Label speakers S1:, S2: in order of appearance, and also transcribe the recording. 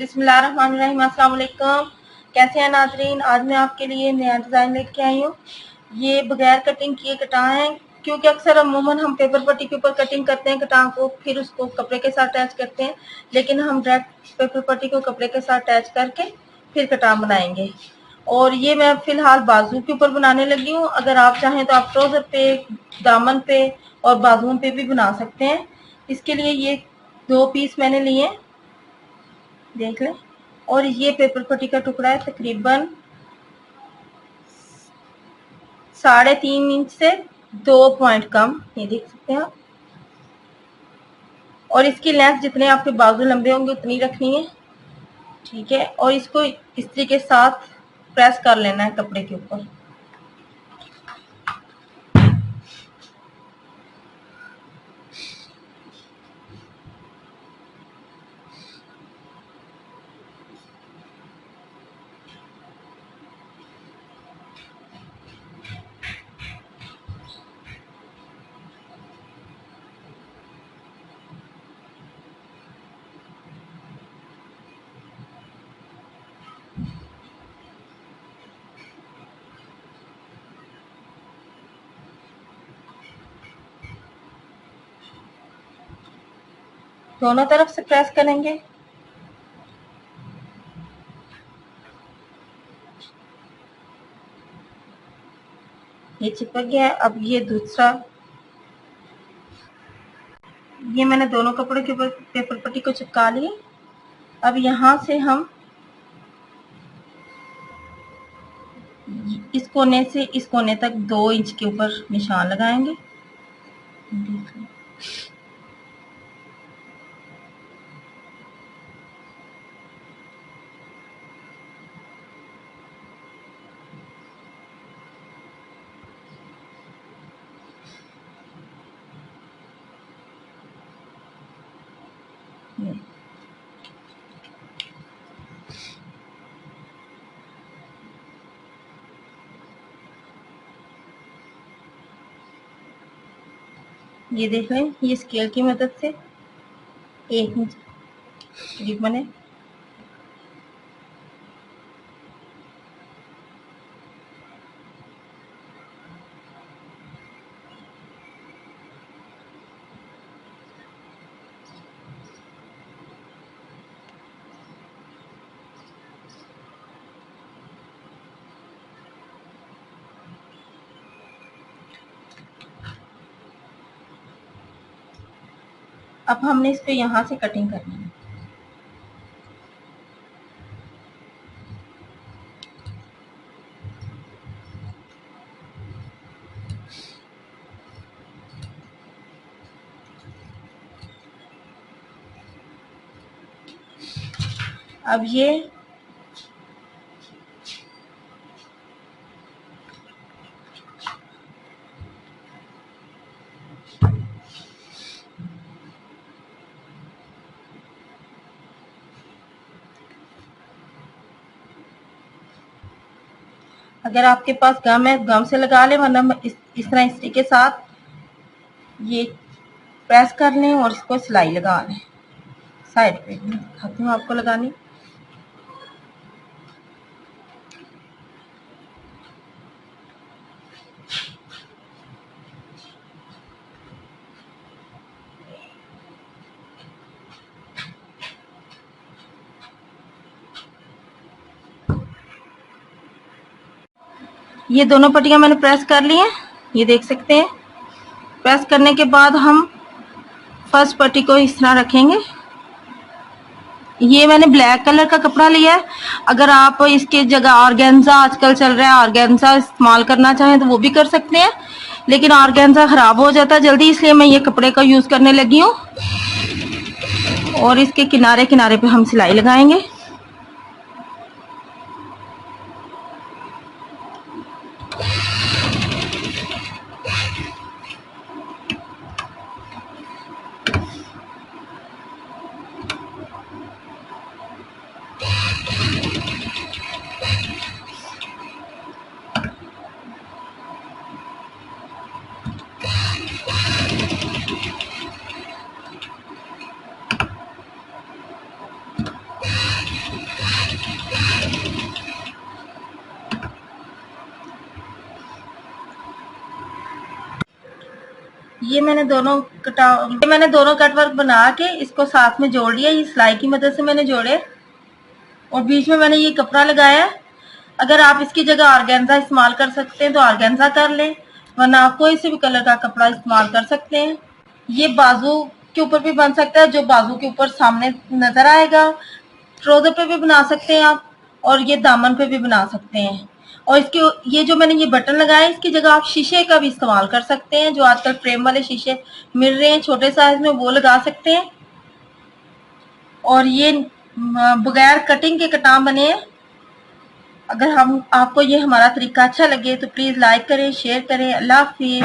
S1: बिस्मिल्लाहिर्रहमानिर्रहीम। अस्सलाम वालेकुम। कैसे हैं नाजरीन? आज मैं आपके लिए नया डिज़ाइन लेके आई हूँ। ये बगैर कटिंग किए कटां हैं, क्योंकि अक्सर अमूमन हम पेपर पट्टी के ऊपर कटिंग करते हैं कटां को, फिर उसको कपड़े के साथ अटैच करते हैं, लेकिन हम डायरेक्ट पेपर पट्टी को कपड़े के साथ अटैच करके फिर कटां बनाएंगे। और ये मैं फ़िलहाल बाजू के ऊपर बनाने लगी हूँ। अगर आप चाहें तो आप ट्राउज़र पे, दामन पे और बाजुओं पे भी बना सकते हैं। इसके लिए ये 2 पीस मैंने लिए, देख लें। और ये पेपर पट्टी का टुकड़ा है, तकरीबन 3.5 इंच से 2 पॉइंट कम, ये देख सकते हैं आप। और इसकी लेंथ जितने आपके बाजू लंबे होंगे उतनी रखनी है, ठीक है। और इसको इस्त्री के साथ प्रेस कर लेना है कपड़े के ऊपर। दोनों तरफ से प्रेस करेंगे। ये चिपक गया है। अब ये दूसरा, ये मैंने दोनों कपड़े के ऊपर पेपर पट्टी को चिपका ली। अब यहाँ से हम इस कोने से इस कोने तक 2 इंच के ऊपर निशान लगाएंगे। देख लें। ये देख लें, ये स्केल की मदद से 1 इंच तकरीबन है। अब हमने इसको यहाँ से कटिंग करनी है। अब ये अगर आपके पास गम है, गम से लगा लें, वरना इस तरह इस्त्री के साथ ये प्रेस कर लें और इसको सिलाई लगा लें। साइड पे दिखाती हूँ आपको लगानी। ये दोनों पट्टियां मैंने प्रेस कर ली हैं, ये देख सकते हैं। प्रेस करने के बाद हम फर्स्ट पट्टी को इस तरह रखेंगे। ये मैंने ब्लैक कलर का कपड़ा लिया है। अगर आप इसके जगह ऑर्गेन्जा आजकल चल रहा है, ऑर्गेन्जा इस्तेमाल करना चाहें तो वो भी कर सकते हैं, लेकिन ऑर्गेन्जा खराब हो जाता है जल्दी, इसलिए मैं ये कपड़े का यूज करने लगी हूँ। और इसके किनारे किनारे पे हम सिलाई लगाएंगे। ये मैंने दोनों कट वर्क बना के इसको साथ में जोड़ लिया। ये सिलाई की मदद से मैंने जोड़े और बीच में मैंने ये कपड़ा लगाया। अगर आप इसकी जगह ऑर्गेन्जा इस्तेमाल कर सकते हैं तो ऑर्गेन्जा कर लें, वरना आप कोई से भी कलर का कपड़ा इस्तेमाल कर सकते हैं। ये बाजू के ऊपर भी बन सकता है, जो बाजू के ऊपर सामने नजर आएगा। ट्राउजर पे भी बना सकते हैं आप, और ये दामन पे भी बना सकते हैं। और इसके ये जो मैंने ये बटन लगाए, इसकी जगह आप शीशे का भी इस्तेमाल कर सकते हैं। जो आजकल फ्रेम वाले शीशे मिल रहे हैं छोटे साइज में, वो लगा सकते हैं। और ये बगैर कटिंग के कटान बने हैं। अगर आपको ये हमारा तरीका अच्छा लगे तो प्लीज लाइक करें, शेयर करें। अल्लाह हाफिज।